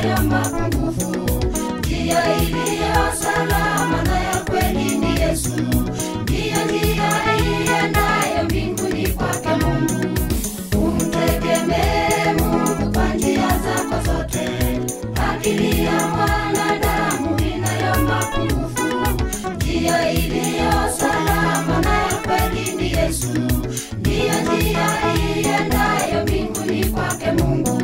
inayo mapungufu. Njia iliyo salama na ya kweli ni Yesu. Njia iendayo mbinguni kwake Mungu. Umtegemee Mungu kwa njia zako zote. Akili ya mwanadamu inayo mapungufu. Njia iliyo salama na ya kweli ni Yesu. Njia iendayo mbinguni kwake Mungu.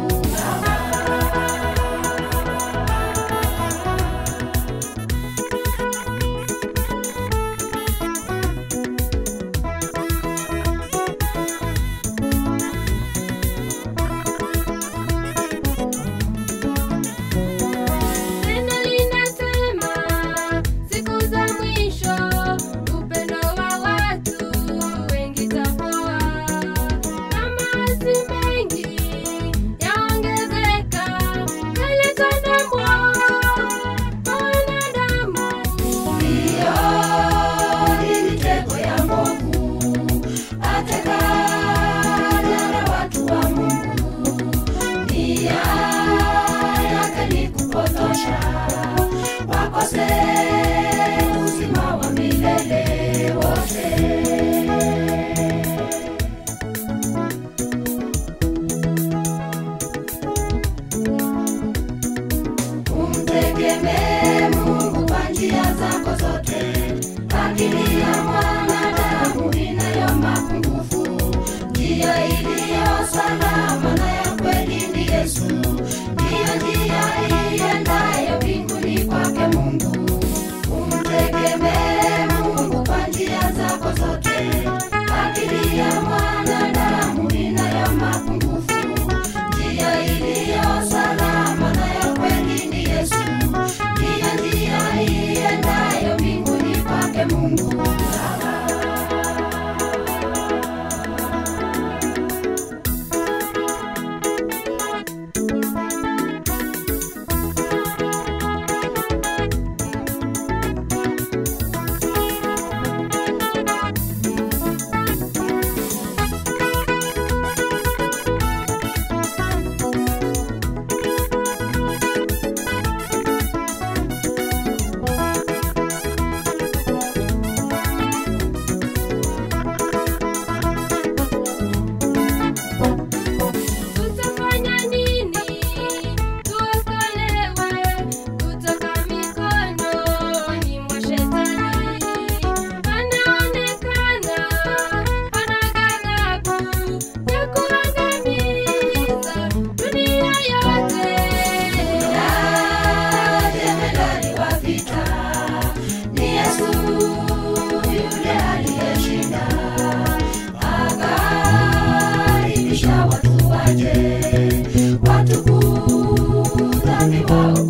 Wakose uzima wa milele wote. Umtegemee Mungu kwa njia zako zote. Akili ya mwanadamu inayo mapungufu. Njia iliyo salama na ya kweli ni Yesu. Njia iendayo mbinguni kwake Mungu. Umtegemee Mungu kwa njia zako zote. Akili ya mwanadamu inayo mapungufu. Njia iliyo salama na ya kweli ni Yesu. Njia iendayo mbinguni kwake Mungu. Watu kudhani wao